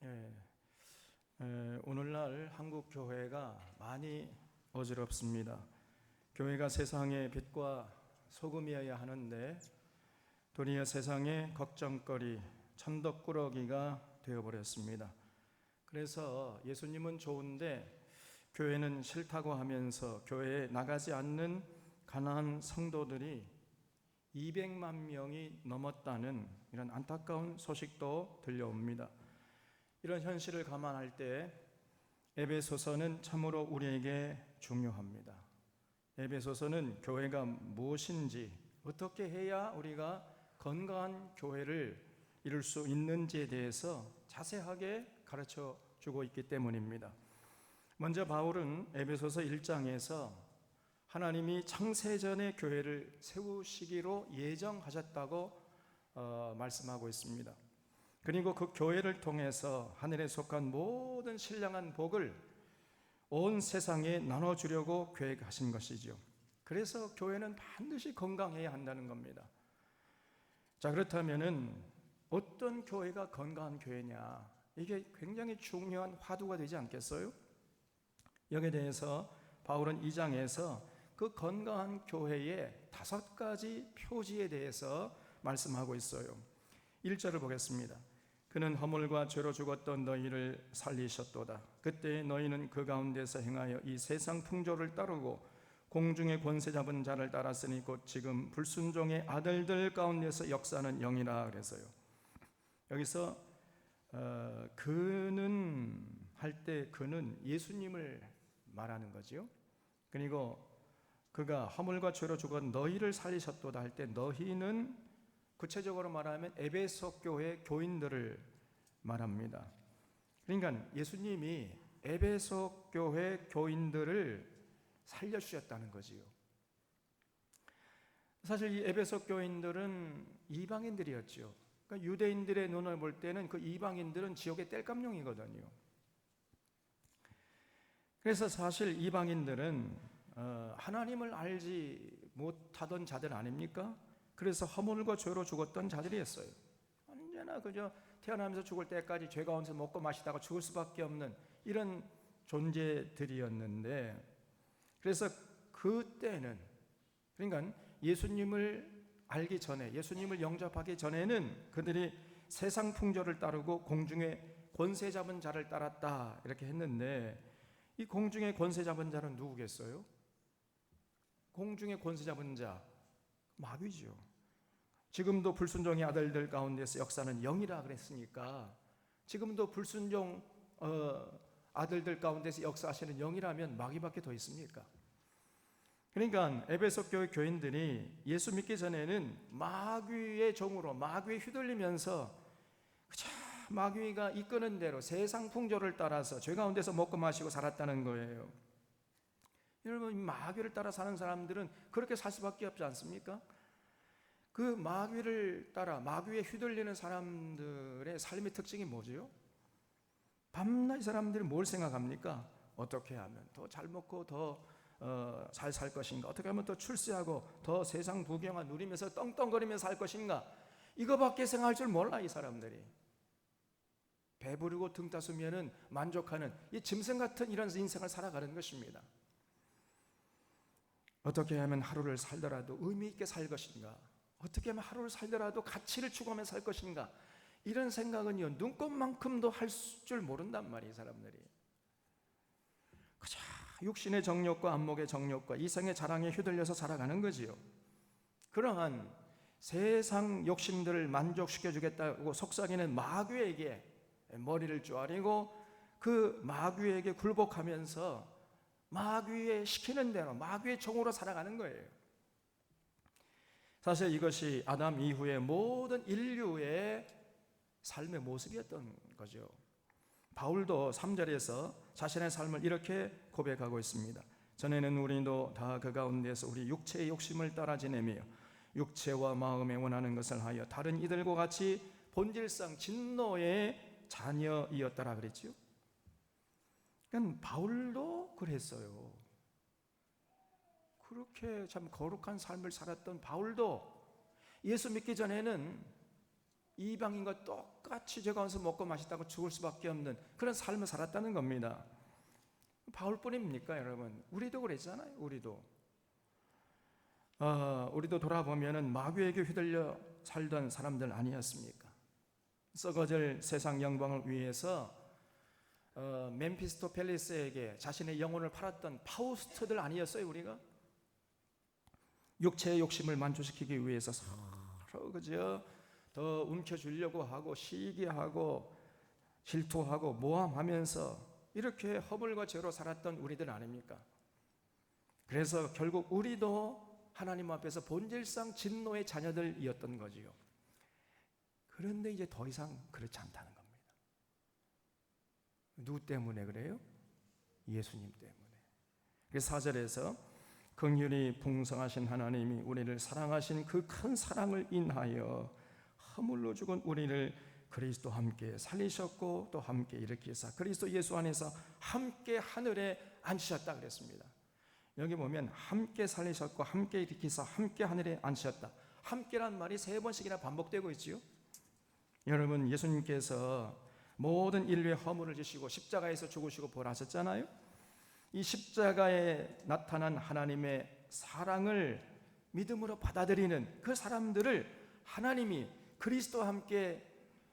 예, 오늘날 한국 교회가 많이 어지럽습니다. 교회가 세상의 빛과 소금이어야 하는데 도리어 세상의 걱정거리, 천덕꾸러기가 되어버렸습니다. 그래서 예수님은 좋은데 교회는 싫다고 하면서 교회에 나가지 않는 가난한 성도들이 200만 명이 넘었다는 이런 안타까운 소식도 들려옵니다. 이런 현실을 감안할 때 에베소서는 참으로 우리에게 중요합니다. 에베소서는 교회가 무엇인지, 어떻게 해야 우리가 건강한 교회를 이룰 수 있는지에 대해서 자세하게 가르쳐 주고 있기 때문입니다. 먼저 바울은 에베소서 1장에서 하나님이 창세전에 교회를 세우시기로 예정하셨다고 말씀하고 있습니다. 그리고 그 교회를 통해서 하늘에 속한 모든 신령한 복을 온 세상에 나눠주려고 계획하신 것이죠. 그래서 교회는 반드시 건강해야 한다는 겁니다. 자, 그렇다면은 어떤 교회가 건강한 교회냐? 이게 굉장히 중요한 화두가 되지 않겠어요? 여기에 대해서 바울은 2장에서 그 건강한 교회의 5가지 표지에 대해서 말씀하고 있어요. 1절을 보겠습니다. 그는 허물과 죄로 죽었던 너희를 살리셨도다. 그때 너희는 그 가운데서 행하여 이 세상 풍조를 따르고 공중의 권세 잡은 자를 따랐으니 곧 지금 불순종의 아들들 가운데서 역사하는 영이라 그래서요. 여기서 그는 할 때 그는 예수님을 말하는 거죠. 그리고 그가 허물과 죄로 죽었 너희를 살리셨도다 할 때 너희는 구체적으로 말하면 에베소 교회 교인들을 말합니다. 그러니까 예수님이 에베소 교회 교인들을 살려주셨다는 거지요. 사실 이 에베소 교인들은 이방인들이었죠. 그러니까 유대인들의 눈을 볼 때는 그 이방인들은 지옥의 땔감용이거든요. 그래서 사실 이방인들은 하나님을 알지 못하던 자들 아닙니까? 그래서 허물과 죄로 죽었던 자들이었어요. 언제나 그저 태어나면서 죽을 때까지 죄 가운데서 먹고 마시다가 죽을 수밖에 없는 이런 존재들이었는데, 그래서 그때는, 그러니까 예수님을 알기 전에, 예수님을 영접하기 전에는 그들이 세상 풍조를 따르고 공중에 권세 잡은 자를 따랐다 이렇게 했는데, 이 공중에 권세 잡은 자는 누구겠어요? 공중에 권세 잡은 자, 마귀죠. 지금도 불순종의 아들들 가운데서 역사는 영이라 그랬으니까 지금도 불순종 아들들 가운데서 역사하시는 영이라면 마귀밖에 더 있습니까? 그러니까 에베소 교회 교인들이 예수 믿기 전에는 마귀의 종으로 마귀에 휘둘리면서 그저 마귀가 이끄는 대로 세상 풍조를 따라서 죄 가운데서 먹고 마시고 살았다는 거예요. 여러분, 마귀를 따라 사는 사람들은 그렇게 살 수밖에 없지 않습니까? 그 마귀를 따라 마귀에 휘둘리는 사람들의 삶의 특징이 뭐죠? 밤낮 이 사람들이 뭘 생각합니까? 어떻게 하면 더 잘 먹고 더 잘 살 것인가? 어떻게 하면 더 출세하고 더 세상 부경을 누리면서 떵떵거리면서 살 것인가? 이거밖에 생각할 줄 몰라, 이 사람들이. 배부르고 등 따스면은 만족하는 이 짐승 같은 이런 인생을 살아가는 것입니다. 어떻게 하면 하루를 살더라도 의미 있게 살 것인가? 어떻게 하면 하루를 살더라도 가치를 추구하며 살 것인가? 이런 생각은요, 눈꼽만큼도 할 줄 모른단 말이에요, 사람들이. 그저 육신의 정욕과 안목의 정욕과 이성의 자랑에 휘둘려서 살아가는 거지요. 그러한 세상 욕심들을 만족시켜주겠다고 속삭이는 마귀에게 머리를 쪼아리고 그 마귀에게 굴복하면서 마귀의 시키는 대로 마귀의 종으로 살아가는 거예요. 사실 이것이 아담 이후의 모든 인류의 삶의 모습이었던 거죠. 바울도 3절에서 자신의 삶을 이렇게 고백하고 있습니다. 전에는 우리도 다 그 가운데서 우리 육체의 욕심을 따라 지내며 육체와 마음에 원하는 것을 하여 다른 이들과 같이 본질상 진노의 자녀이었더라 그랬죠. 그러니까 바울도 그랬어요. 그렇게 참 거룩한 삶을 살았던 바울도 예수 믿기 전에는 이방인과 똑같이 죄가운서 먹고 마시다가 죽을 수밖에 없는 그런 삶을 살았다는 겁니다. 바울뿐입니까, 여러분? 우리도 그랬잖아요. 우리도 돌아보면은 마귀에게 휘둘려 살던 사람들 아니었습니까? 썩어질 세상 영광을 위해서 멤피스토펠리스에게 자신의 영혼을 팔았던 파우스트들 아니었어요, 우리가? 육체의 욕심을 만족시키기 위해서 서로 그저 더 움켜쥐려고 하고 시기하고 질투하고 모함하면서 이렇게 허물과 죄로 살았던 우리들 아닙니까? 그래서 결국 우리도 하나님 앞에서 본질상 진노의 자녀들이었던 거지요. 그런데 이제 더 이상 그렇지 않다는 겁니다. 누구 때문에 그래요? 예수님 때문에. 그래서 4절에서 긍휼이 풍성하신 하나님이 우리를 사랑하신 그 큰 사랑을 인하여 허물로 죽은 우리를 그리스도 함께 살리셨고 또 함께 일으키사 그리스도 예수 안에서 함께 하늘에 앉히셨다 그랬습니다. 여기 보면 함께 살리셨고 함께 일으키사 함께 하늘에 앉히셨다. 함께란 말이 3번씩이나 반복되고 있지요. 여러분, 예수님께서 모든 인류의 허물을 지시고 십자가에서 죽으시고 부활하셨잖아요. 이 십자가에 나타난 하나님의 사랑을 믿음으로 받아들이는 그 사람들을 하나님이 그리스도와 함께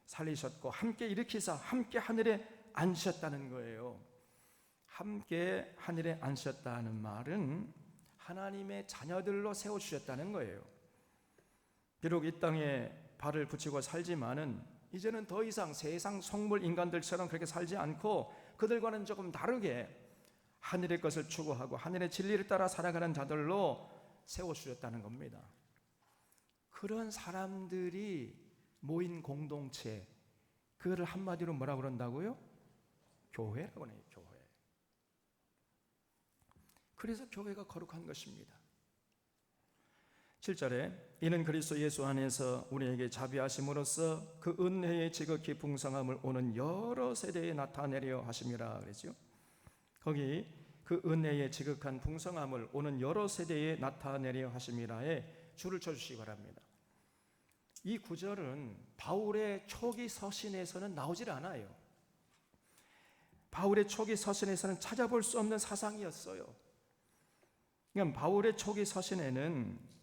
살리셨고 함께 일으키사 함께 하늘에 앉으셨다는 거예요. 함께 하늘에 앉으셨다는 말은 하나님의 자녀들로 세워주셨다는 거예요. 비록 이 땅에 발을 붙이고 살지만은 이제는 더 이상 세상 속물 인간들처럼 그렇게 살지 않고 그들과는 조금 다르게 하늘의 것을 추구하고 하늘의 진리를 따라 살아가는 자들로 세워주셨다는 겁니다. 그런 사람들이 모인 공동체, 그거를 한마디로 뭐라고 그런다고요? 교회라고 해요. 교회. 그래서 교회가 거룩한 것입니다. 7절에 이는 그리스도 예수 안에서 우리에게 자비하심으로써 그 은혜의 지극히 풍성함을 오는 여러 세대에 나타내려 하심이라 그랬죠. 거기 그 은혜의 지극한 풍성함을 오는 여러 세대에 나타내려 하심이라에 줄을 쳐주시기 바랍니다. 이 구절은 바울의 초기 서신에서는 나오질 않아요. 바울의 초기 서신에서는 찾아볼 수 없는 사상이었어요. 그러니까 바울의 초기 서신에는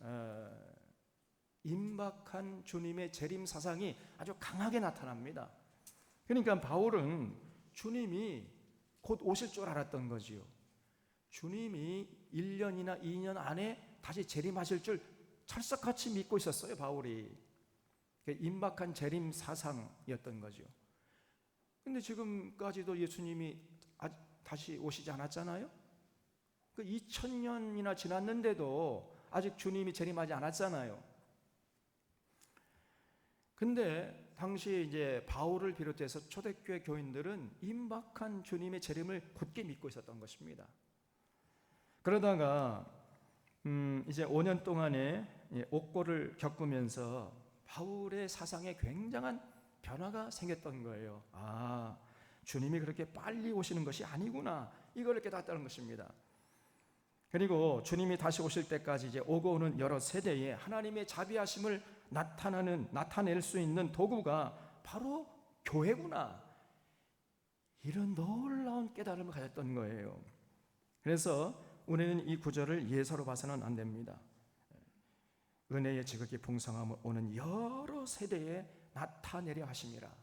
임박한 주님의 재림 사상이 아주 강하게 나타납니다. 그러니까 바울은 주님이 곧 오실 줄 알았던 거지요. 주님이 1년이나 2년 안에 다시 재림하실 줄 철석같이 믿고 있었어요, 바울이. 임박한 재림 사상이었던 거죠. 근데 지금까지도 예수님이 다시 오시지 않았잖아요. 2000년이나 지났는데도 아직 주님이 재림하지 않았잖아요. 근데 당시 이제 바울을 비롯해서 초대교회 교인들은 임박한 주님의 재림을 굳게 믿고 있었던 것입니다. 그러다가 이제 5년 동안의 옥고를 겪으면서 바울의 사상에 굉장한 변화가 생겼던 거예요. 아, 주님이 그렇게 빨리 오시는 것이 아니구나, 이걸 깨닫다는 것입니다. 그리고 주님이 다시 오실 때까지 이제 오고 오는 여러 세대에 하나님의 자비하심을 나타낼 수 있는 도구가 바로 교회구나, 이런 놀라운 깨달음을 가졌던 거예요. 그래서 우리는 이 구절을 예사로 봐서는 안 됩니다. 은혜의 지극히 풍성함을 오는 여러 세대에 나타내려 하심이라.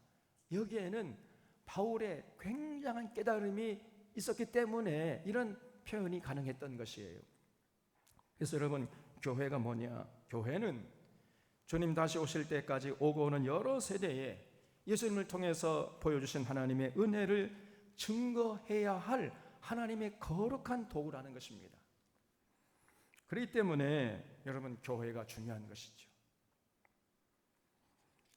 여기에는 바울의 굉장한 깨달음이 있었기 때문에 이런 표현이 가능했던 것이에요. 그래서 여러분, 교회가 뭐냐? 교회는 주님 다시 오실 때까지 오고 오는 여러 세대에 예수님을 통해서 보여주신 하나님의 은혜를 증거해야 할 하나님의 거룩한 도구라는 것입니다. 그렇기 때문에 여러분, 교회가 중요한 것이죠.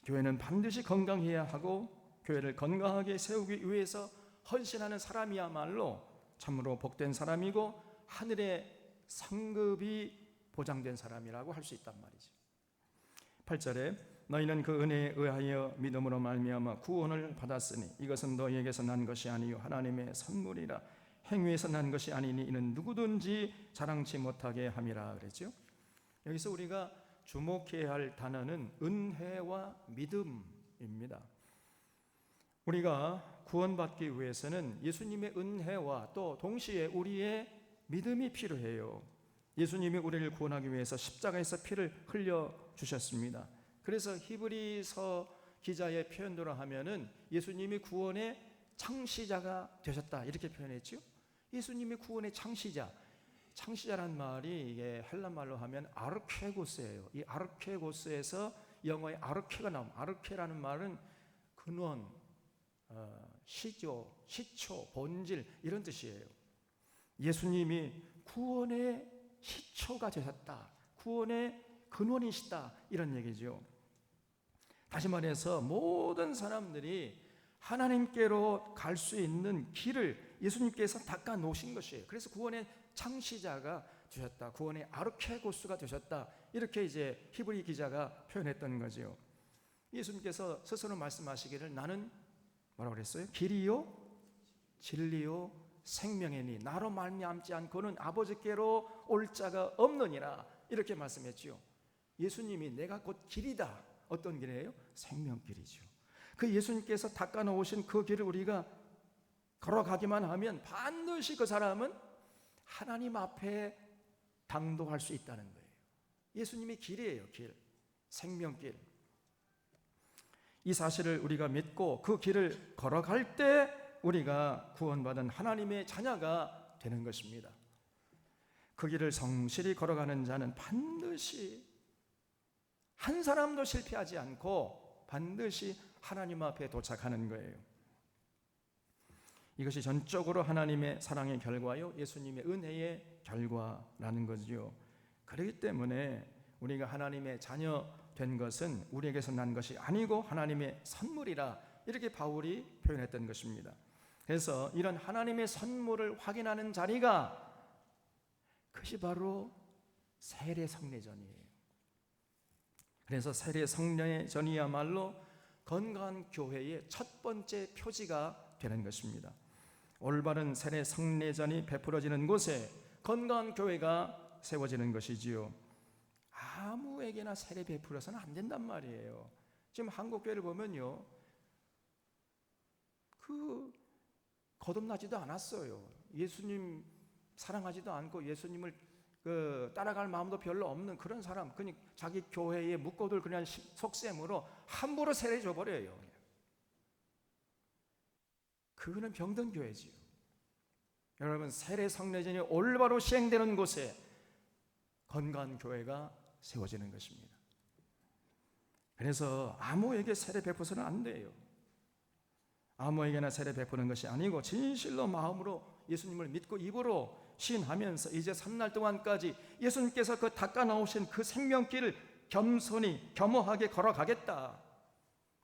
교회는 반드시 건강해야 하고 교회를 건강하게 세우기 위해서 헌신하는 사람이야말로 참으로 복된 사람이고 하늘의 상급이 보장된 사람이라고 할 수 있단 말이죠. 8절에 너희는 그 은혜에 의하여 믿음으로 말미암아 구원을 받았으니 이것은 너희에게서 난 것이 아니요 하나님의 선물이라. 행위에서 난 것이 아니니 이는 누구든지 자랑치 못하게 함이라 그랬죠. 여기서 우리가 주목해야 할 단어는 은혜와 믿음입니다. 우리가 구원받기 위해서는 예수님의 은혜와 또 동시에 우리의 믿음이 필요해요. 예수님이 우리를 구원하기 위해서 십자가에서 피를 흘려 주셨습니다. 그래서 히브리서 기자의 표현대로 하면은 예수님이 구원의 창시자가 되셨다 이렇게 표현했죠. 예수님이 구원의 창시자란 말이 이게 헬라 말로 하면 아르케고스예요. 이 아르케고스에서 영어의 아르케가 나옵니다. 아르케라는 말은 근원, 시조, 시초, 본질 이런 뜻이에요. 예수님이 구원의 시초가 되셨다, 구원의 근원이시다 이런 얘기죠. 다시 말해서 모든 사람들이 하나님께로 갈 수 있는 길을 예수님께서 닦아 놓으신 것이에요. 그래서 구원의 창시자가 되셨다, 구원의 아르케고스가 되셨다 이렇게 이제 히브리 기자가 표현했던 거죠. 예수님께서 스스로 말씀하시기를 나는 뭐라고 그랬어요? 길이요 진리요 생명이니 나로 말미암지 않고는 아버지께로 올 자가 없느니라 이렇게 말씀했죠. 예수님이 내가 곧 길이다. 어떤 길이에요? 생명길이죠. 그 예수님께서 닦아 놓으신 그 길을 우리가 걸어가기만 하면 반드시 그 사람은 하나님 앞에 당도할 수 있다는 거예요. 예수님이 길이에요. 길, 생명길. 이 사실을 우리가 믿고 그 길을 걸어갈 때 우리가 구원받은 하나님의 자녀가 되는 것입니다. 그 길을 성실히 걸어가는 자는 반드시 한 사람도 실패하지 않고 반드시 하나님 앞에 도착하는 거예요. 이것이 전적으로 하나님의 사랑의 결과요, 예수님의 은혜의 결과라는 거죠. 그렇기 때문에 우리가 하나님의 자녀 된 것은 우리에게서 난 것이 아니고 하나님의 선물이라 이렇게 바울이 표현했던 것입니다. 그래서 이런 하나님의 선물을 확인하는 자리가 그것이 바로 세례 성례전이에요. 그래서 세례 성례전이야말로 건강한 교회의 첫 번째 표지가 되는 것입니다. 올바른 세례 성례전이 베풀어지는 곳에 건강한 교회가 세워지는 것이지요. 아무에게나 세례 베풀어서는 안 된단 말이에요. 지금 한국 교회를 보면요, 거듭나지도 않았어요. 예수님 사랑하지도 않고 예수님을 따라갈 마음도 별로 없는 그런 사람, 그냥 자기 교회에 묵고들 그냥 속셈으로 함부로 세례 줘버려요. 그거는 병든 교회지요. 여러분, 세례 성례전이 올바로 시행되는 곳에 건강한 교회가 세워지는 것입니다. 그래서 아무에게 세례 베푸서는 안 돼요. 아무에게나 세례 베푸는 것이 아니고 진실로 마음으로 예수님을 믿고 입으로 시인하면서 이제 3날 동안까지 예수님께서 그 닦아 놓으신 그 생명길을 겸손히 겸허하게 걸어가겠다,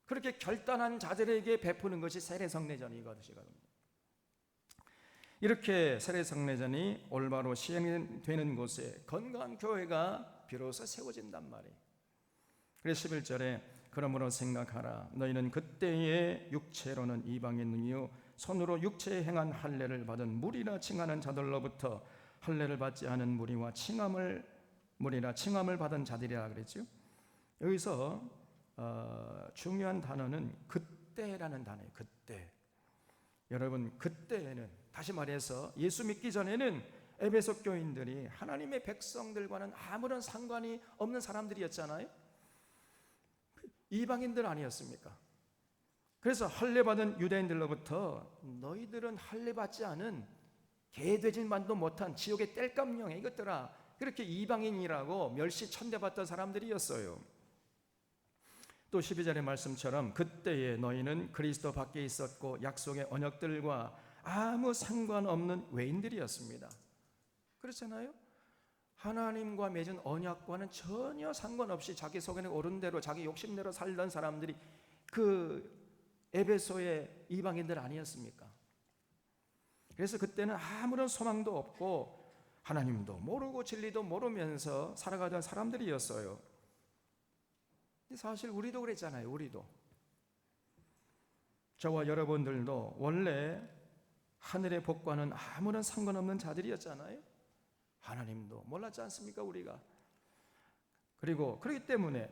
그렇게 결단한 자들에게 베푸는 것이 세례 성례전이거든요. 이렇게 세례 성례전이 올바로 시행되는 곳에 건강한 교회가 비로소 세워진단 말이에요. 그래서 11절에 그러므로 생각하라. 너희는 그때의 육체로는 이방인이요 손으로 육체에 행한 할례를 받은 무리라 칭하는 자들로부터 할례를 받지 않은 무리와 무리라 칭함을 받은 자들이라 그랬죠. 여기서 중요한 단어는 그때라는 단어예요. 그때. 여러분, 그때에는, 다시 말해서 예수 믿기 전에는 에베소 교인들이 하나님의 백성들과는 아무런 상관이 없는 사람들이었잖아요. 이방인들 아니었습니까? 그래서 할례받은 유대인들로부터 너희들은 할례받지 않은 개되질만도 못한 지옥의 땔감령에 이것들아, 그렇게 이방인이라고 멸시 천대받던 사람들이었어요. 또 12절의 말씀처럼 그때에 너희는 그리스도 밖에 있었고 약속의 언약들과 아무 상관없는 외인들이었습니다. 그렇잖아요? 하나님과 맺은 언약과는 전혀 상관없이 자기 속에는 옳은 대로 자기 욕심대로 살던 사람들이 그 에베소의 이방인들 아니었습니까? 그래서 그때는 아무런 소망도 없고 하나님도 모르고 진리도 모르면서 살아가던 사람들이었어요. 사실 우리도 그랬잖아요. 우리도, 저와 여러분들도 원래 하늘의 복과는 아무런 상관없는 자들이었잖아요. 하나님도 몰랐지 않습니까? 우리가 그리고 그렇기 때문에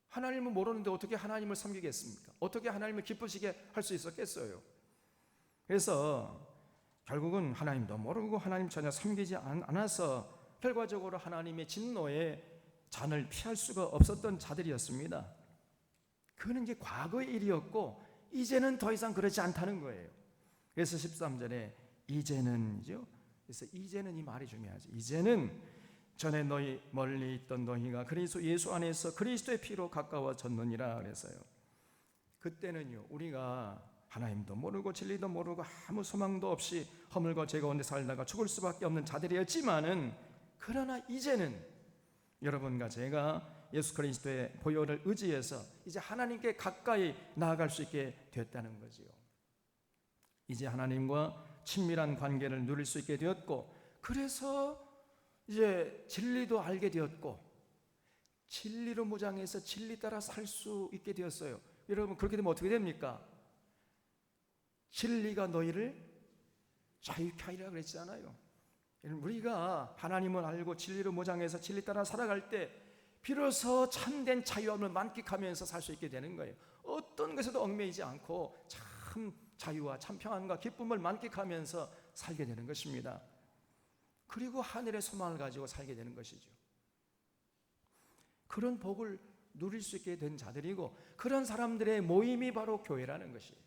하나님을 모르는데 어떻게 하나님을 섬기겠습니까? 어떻게 하나님을 기쁘시게 할 수 있었겠어요? 그래서 결국은 하나님도 모르고 하나님 전혀 섬기지 않아서 결과적으로 하나님의 진노의 잔을 피할 수가 없었던 자들이었습니다. 그는 이제 과거의 일이었고 이제는 더 이상 그렇지 않다는 거예요. 그래서 13절에 이제는이죠. 그래서 이제는 이 말이 중요하지. 이제는 전에 너희 멀리 있던 너희가 그리스도 예수 안에서 그리스도의 피로 가까워졌느니라 그래서요. 그때는요 우리가 하나님도 모르고 진리도 모르고 아무 소망도 없이 허물과 죄 가운데 살다가 죽을 수밖에 없는 자들이었지만은 그러나 이제는 여러분과 제가 예수 그리스도의 보혈을 의지해서 이제 하나님께 가까이 나아갈 수 있게 됐다는 거지요. 이제 하나님과 친밀한 관계를 누릴 수 있게 되었고, 그래서 이제 진리도 알게 되었고, 진리로 무장해서 진리 따라 살 수 있게 되었어요. 여러분, 그렇게 되면 어떻게 됩니까? 진리가 너희를 자유케 하리라 그랬잖아요. 우리가 하나님을 알고 진리로 무장해서 진리 따라 살아갈 때 비로소 참된 자유함을 만끽하면서 살 수 있게 되는 거예요. 어떤 것에도 얽매이지 않고 참 자유와 참 평안과 기쁨을 만끽하면서 살게 되는 것입니다. 그리고 하늘의 소망을 가지고 살게 되는 것이죠. 그런 복을 누릴 수 있게 된 자들이고, 그런 사람들의 모임이 바로 교회라는 것이에요.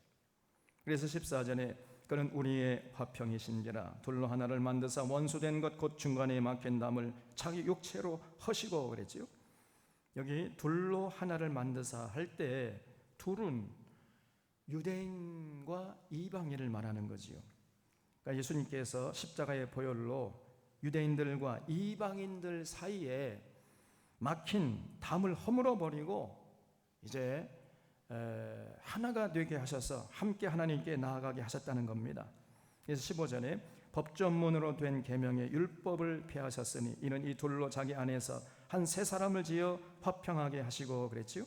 그래서 14절에 그는 우리의 화평이신지라 둘로 하나를 만드사 원수된 것 곧 중간에 막힌 담을 자기 육체로 허시고 그랬지요. 여기 둘로 하나를 만드사 할 때 둘은 유대인과 이방인을 말하는 거지요. 그러니까 예수님께서 십자가의 보혈로 유대인들과 이방인들 사이에 막힌 담을 허물어 버리고 이제 하나가 되게 하셔서 함께 하나님께 나아가게 하셨다는 겁니다. 그래서 15절에 법조문으로 된 계명의 율법을 폐하셨으니 이는 이 둘로 자기 안에서 한 세 사람을 지어 화평하게 하시고 그랬지요.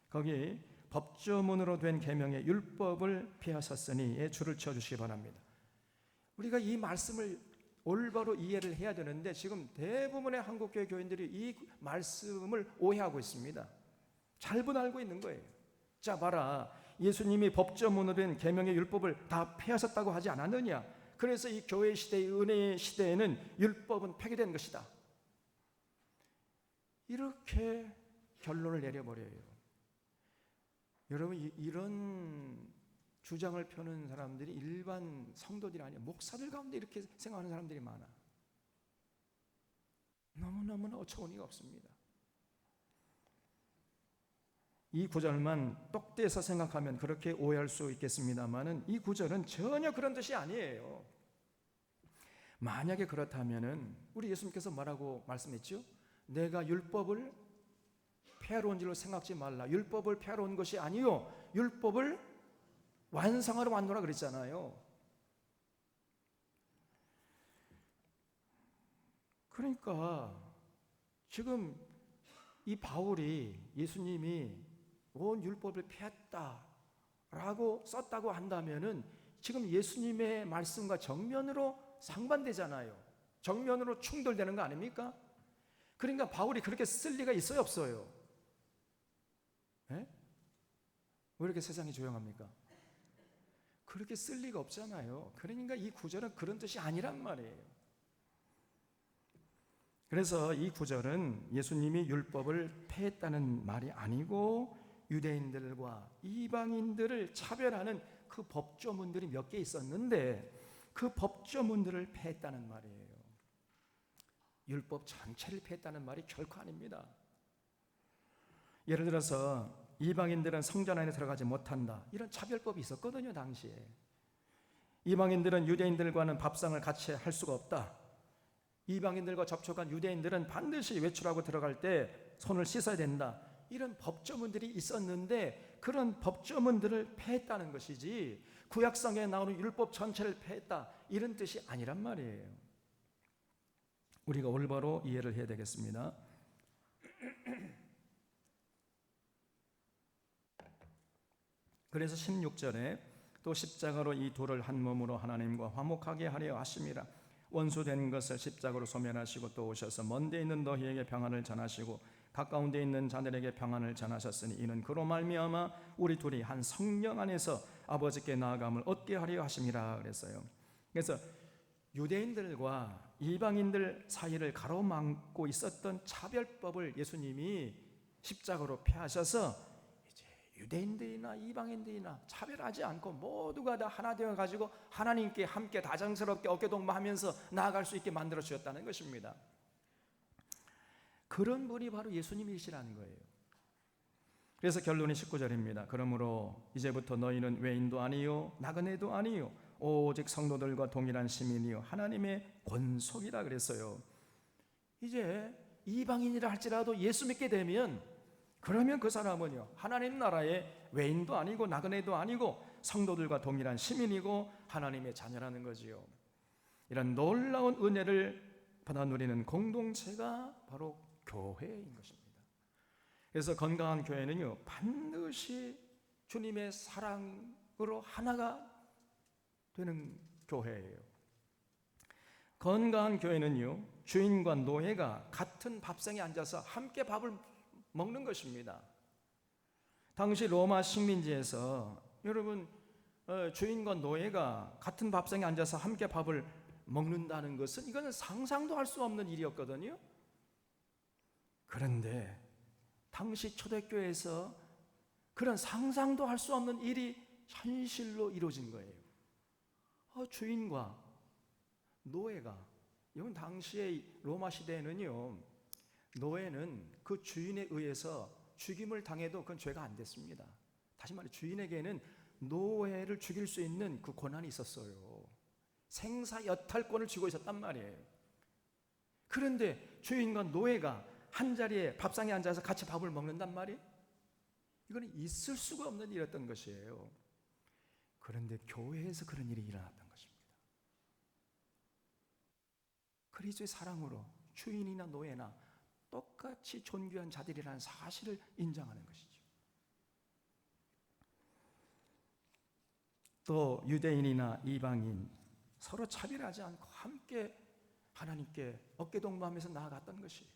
거기 법조문으로 된 계명의 율법을 폐하셨으니에 줄을 쳐주시기 바랍니다. 우리가 이 말씀을 올바로 이해를 해야 되는데 지금 대부분의 한국교회 교인들이 이 말씀을 오해하고 있습니다. 잘못 알고 있는 거예요. 자 봐라, 예수님이 법조문으로 된 계명의 율법을 다 폐하셨다고 하지 않았느냐? 그래서 이 교회 시대의 은혜의 시대에는 율법은 폐기된 것이다, 이렇게 결론을 내려버려요. 여러분, 이런 주장을 펴는 사람들이 일반 성도들이 아니에요. 목사들 가운데 이렇게 생각하는 사람들이 많아. 너무너무나 어처구니가 없습니다. 이 구절만 똑대서 생각하면 그렇게 오해할 수 있겠습니다만은 이 구절은 전혀 그런 뜻이 아니에요. 만약에 그렇다면은 우리 예수님께서 뭐라고 말씀했죠? 내가 율법을 폐하러 온 줄로 생각지 말라. 율법을 폐하러 온 것이 아니요 율법을 완성하러 왔노라 그랬잖아요. 그러니까 지금 이 바울이 예수님이 온 율법을 폐했다라고 썼다고 한다면은 지금 예수님의 말씀과 정면으로 상반되잖아요. 정면으로 충돌되는 거 아닙니까? 그러니까 바울이 그렇게 쓸 리가 있어요, 없어요? 네? 왜 이렇게 세상이 조용합니까? 그렇게 쓸 리가 없잖아요. 그러니까 이 구절은 그런 뜻이 아니란 말이에요. 그래서 이 구절은 예수님이 율법을 폐했다는 말이 아니고 유대인들과 이방인들을 차별하는 그 법조문들이 몇 개 있었는데 그 법조문들을 폐했다는 말이에요. 율법 전체를 폐했다는 말이 결코 아닙니다. 예를 들어서 이방인들은 성전 안에 들어가지 못한다, 이런 차별법이 있었거든요. 당시에 이방인들은 유대인들과는 밥상을 같이 할 수가 없다, 이방인들과 접촉한 유대인들은 반드시 외출하고 들어갈 때 손을 씻어야 된다, 이런 법조문들이 있었는데 그런 법조문들을 폐했다는 것이지 구약성에 나오는 율법 전체를 폐했다, 이런 뜻이 아니란 말이에요. 우리가 올바로 이해를 해야 되겠습니다. 그래서 16절에 또 십자가로 이 둘을 한 몸으로 하나님과 화목하게 하려 하심이라. 원수된 것을 십자가로 소멸하시고 또 오셔서 먼데 있는 너희에게 평안을 전하시고 가까운 데 있는 자들에게 평안을 전하셨으니 이는 그로 말미암아 우리 둘이 한 성령 안에서 아버지께 나아감을 얻게 하려 하심이라 그랬어요. 그래서 유대인들과 이방인들 사이를 가로막고 있었던 차별법을 예수님이 십자가로 폐하셔서 이제 유대인들이나 이방인들이나 차별하지 않고 모두가 다 하나 되어 가지고 하나님께 함께 다정스럽게 어깨동무하면서 나아갈 수 있게 만들어 주셨다는 것입니다. 그런 분이 바로 예수님이시라는 거예요. 그래서 결론이 19절입니다. 그러므로 이제부터 너희는 외인도 아니요 나그네도 아니요 오직 성도들과 동일한 시민이요 하나님의 권속이라 그랬어요. 이제 이방인이라 할지라도 예수 믿게 되면 그러면 그 사람은요 하나님 나라의 외인도 아니고 나그네도 아니고 성도들과 동일한 시민이고 하나님의 자녀라는 거지요. 이런 놀라운 은혜를 받아 누리는 공동체가 바로 교회인 것입니다. 그래서 건강한 교회는요 반드시 주님의 사랑으로 하나가 되는 교회예요. 건강한 교회는요 주인과 노예가 같은 밥상에 앉아서 함께 밥을 먹는 것입니다. 당시 로마 식민지에서 여러분 주인과 노예가 같은 밥상에 앉아서 함께 밥을 먹는다는 것은 이거는 상상도 할 수 없는 일이었거든요. 그런데 당시 초대교회에서 그런 상상도 할 수 없는 일이 현실로 이루어진 거예요. 주인과 노예가, 이건 당시의 로마 시대에는요 노예는 그 주인에 의해서 죽임을 당해도 그건 죄가 안 됐습니다. 다시 말해 주인에게는 노예를 죽일 수 있는 그 권한이 있었어요. 생사여탈권을 쥐고 있었단 말이에요. 그런데 주인과 노예가 한 자리에 밥상에 앉아서 같이 밥을 먹는단 말이에요. 이거는 있을 수가 없는 일이었던 것이에요. 그런데 교회에서 그런 일이 일어났던 것입니다. 그리스도의 사랑으로 주인이나 노예나 똑같이 존귀한 자들이라는 사실을 인정하는 것이죠. 또 유대인이나 이방인 서로 차별하지 않고 함께 하나님께 어깨동무하면서 나아갔던 것이에요.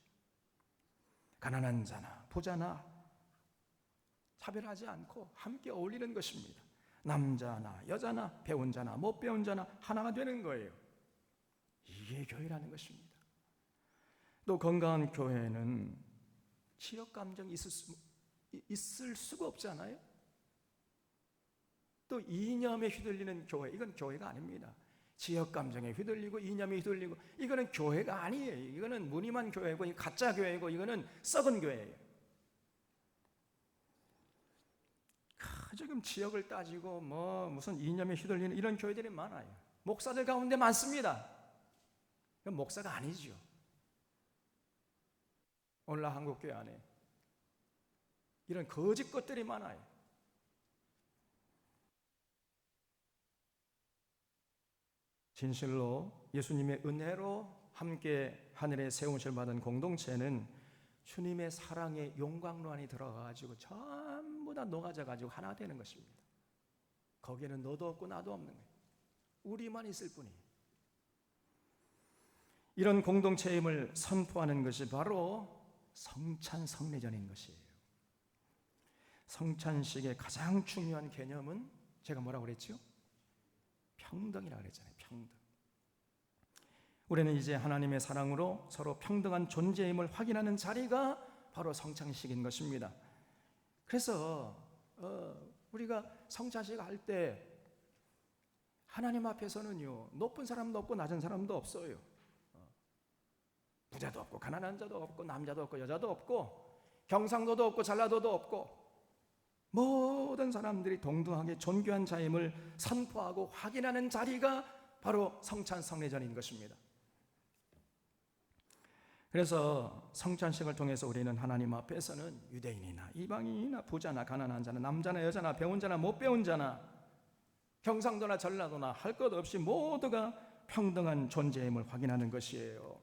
가난한 자나 부자나 차별하지 않고 함께 어울리는 것입니다. 남자나 여자나 배운 자나 못 배운 자나 하나가 되는 거예요. 이게 교회라는 것입니다. 또 건강한 교회는 지역 감정이 있을 수가 없잖아요. 또 이념에 휘둘리는 교회, 이건 교회가 아닙니다. 지역 감정에 휘둘리고 이념에 휘둘리고 이거는 교회가 아니에요. 이거는 무늬만 교회고 가짜 교회고 이거는 썩은 교회예요. 지금 지역을 따지고 무슨 이념에 휘둘리는 이런 교회들이 많아요. 목사들 가운데 많습니다. 그건 목사가 아니죠. 오늘날 한국교회 안에 이런 거짓 것들이 많아요. 진실로 예수님의 은혜로 함께 하늘에 세우심을 받은 공동체는 주님의 사랑의 용광로 안에 들어가가지고 전부 다 녹아져가지고 하나 되는 것입니다. 거기에는 너도 없고 나도 없는 거예요. 우리만 있을 뿐이에요. 이런 공동체임을 선포하는 것이 바로 성찬 성례전인 것이에요. 성찬식의 가장 중요한 개념은 제가 뭐라고 그랬죠? 평등이라고 그랬잖아요. 평등. 우리는 이제 하나님의 사랑으로 서로 평등한 존재임을 확인하는 자리가 바로 성찬식인 것입니다. 그래서 우리가 성찬식 할 때 하나님 앞에서는요 높은 사람도 없고 낮은 사람도 없어요. 부자도 없고 가난한 자도 없고 남자도 없고 여자도 없고 경상도도 없고 전라도도 없고 모든 사람들이 동등하게 존귀한 자임을 선포하고 확인하는 자리가 바로 성찬 성례전인 것입니다. 그래서 성찬식을 통해서 우리는 하나님 앞에서는 유대인이나 이방인이나 부자나 가난한 자나 남자나 여자나 배운 자나 못 배운 자나 경상도나 전라도나 할 것 없이 모두가 평등한 존재임을 확인하는 것이에요.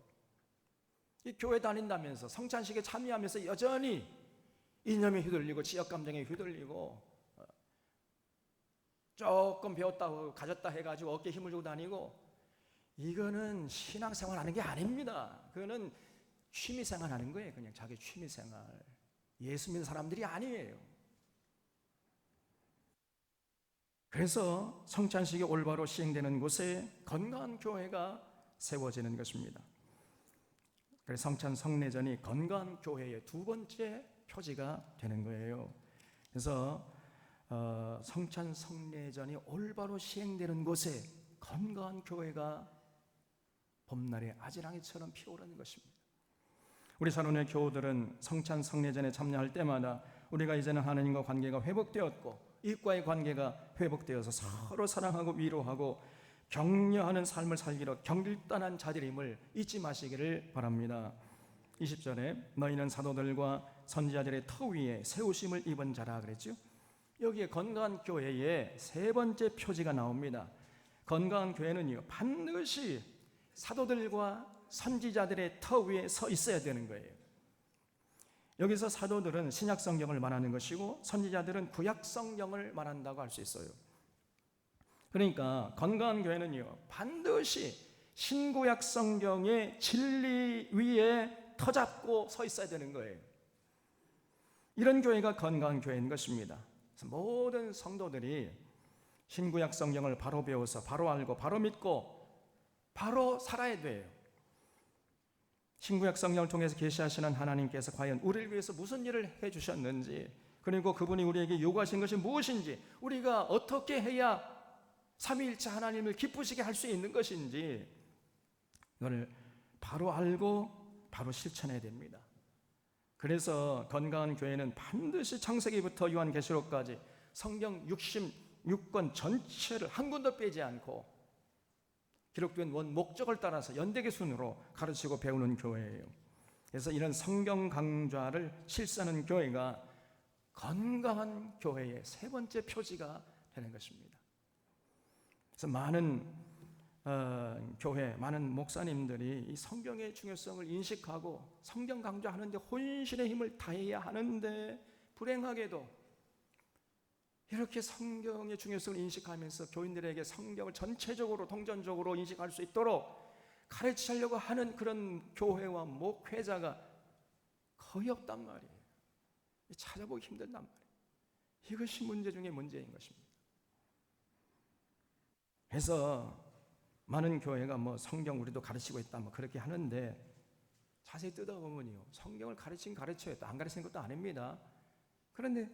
이 교회 다닌다면서 성찬식에 참여하면서 여전히 이념에 휘둘리고 지역 감정에 휘둘리고 조금 배웠다 가졌다 해가지고 어깨에 힘을 주고 다니고 이거는 신앙생활 하는 게 아닙니다. 그거는 취미생활 하는 거예요. 그냥 자기 취미생활. 예수 믿는 사람들이 아니에요. 그래서 성찬식이 올바로 시행되는 곳에 건강한 교회가 세워지는 것입니다. 그래서 성찬 성례전이 건강한 교회의 두 번째 표지가 되는 거예요. 그래서 성찬 성례전이 올바로 시행되는 곳에 건강한 교회가 봄날의 아지랑이처럼 피어오르는 것입니다. 우리 사론의 교우들은 성찬 성례전에 참여할 때마다 우리가 이제는 하나님과 관계가 회복되었고 이웃과의 관계가 회복되어서 서로 사랑하고 위로하고 격려하는 삶을 살기로 결단한 자들임을 잊지 마시기를 바랍니다. 20절에 너희는 사도들과 선지자들의 터 위에 세우심을 입은 자라 그랬죠. 여기에 건강한 교회의 세 번째 표지가 나옵니다. 건강한 교회는요, 반드시 사도들과 선지자들의 터 위에 서 있어야 되는 거예요. 여기서 사도들은 신약 성경을 말하는 것이고 선지자들은 구약 성경을 말한다고 할 수 있어요. 그러니까 건강한 교회는요, 반드시 신구약 성경의 진리 위에 터잡고 서 있어야 되는 거예요. 이런 교회가 건강한 교회인 것입니다. 그래서 모든 성도들이 신구약 성경을 바로 배워서 바로 알고 바로 믿고 바로 살아야 돼요. 신구약 성경을 통해서 계시하시는 하나님께서 과연 우리를 위해서 무슨 일을 해주셨는지, 그리고 그분이 우리에게 요구하신 것이 무엇인지, 우리가 어떻게 해야 삼위일체 하나님을 기쁘시게 할 수 있는 것인지 이걸 바로 알고 바로 실천해야 됩니다. 그래서 건강한 교회는 반드시 창세기부터 요한계시록까지 성경 66권 전체를 한 군도 빼지 않고 기록된 원 목적을 따라서 연대기 순으로 가르치고 배우는 교회예요. 그래서 이런 성경 강좌를 실사하는 교회가 건강한 교회의 세 번째 표지가 되는 것입니다. 그래서 많은 교회, 많은 목사님들이 이 성경의 중요성을 인식하고 성경 강좌하는데 혼신의 힘을 다해야 하는데, 불행하게도 이렇게 성경의 중요성을 인식하면서 교인들에게 성경을 전체적으로 동전적으로 인식할 수 있도록 가르치려고 하는 그런 교회와 목회자가 거의 없단 말이에요. 찾아보기 힘든단 말이에요. 이것이 문제 중에 문제인 것입니다. 그래서 많은 교회가 성경 우리도 가르치고 있다 그렇게 하는데, 자세히 뜯어보면요, 성경을 가르쳐야 안 가르치는 것도 아닙니다. 그런데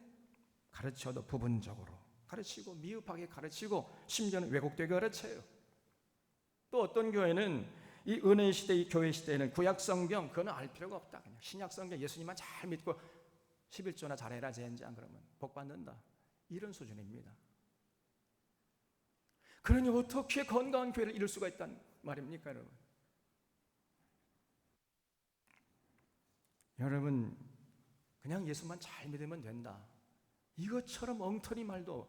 가르쳐도 부분적으로 가르치고 미흡하게 가르치고 심지어는 왜곡되게 가르쳐요. 또 어떤 교회는 이 은혜의 시대, 이 교회 시대에는 구약 성경 그거는 알 필요가 없다, 그냥 신약 성경 예수님만 잘 믿고 11조나 잘해라 젠장 그러면 복 받는다, 이런 수준입니다. 그러니 어떻게 건강한 교회를 이룰 수가 있단 말입니까, 여러분? 여러분, 그냥 예수만 잘 믿으면 된다, 이것처럼 엉터리 말도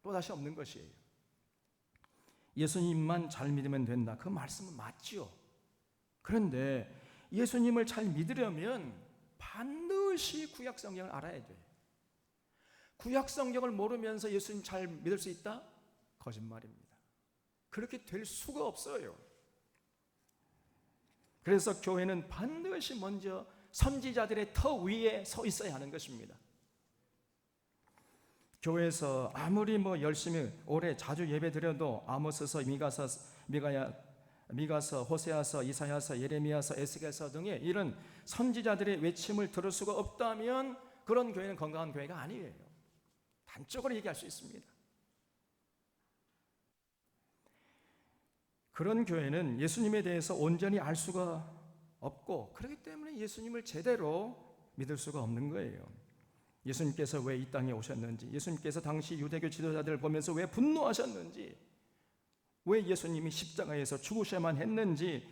또다시 없는 것이에요. 예수님만 잘 믿으면 된다, 그 말씀은 맞죠. 그런데 예수님을 잘 믿으려면 반드시 구약 성경을 알아야 돼요. 구약 성경을 모르면서 예수님 잘 믿을 수 있다? 거짓말입니다. 그렇게 될 수가 없어요. 그래서 교회는 반드시 먼저 선지자들의 터 위에 서 있어야 하는 것입니다. 교회에서 아무리 열심히 오래 자주 예배 드려도 아모스서, 미가서, 호세아서, 이사야서, 예레미야서, 에스겔서 등의 이런 선지자들의 외침을 들을 수가 없다면 그런 교회는 건강한 교회가 아니에요. 단적으로 얘기할 수 있습니다. 그런 교회는 예수님에 대해서 온전히 알 수가 없고, 그렇기 때문에 예수님을 제대로 믿을 수가 없는 거예요. 예수님께서 왜 이 땅에 오셨는지, 예수님께서 당시 유대교 지도자들을 보면서 왜 분노하셨는지, 왜 예수님이 십자가에서 죽으셔야만 했는지,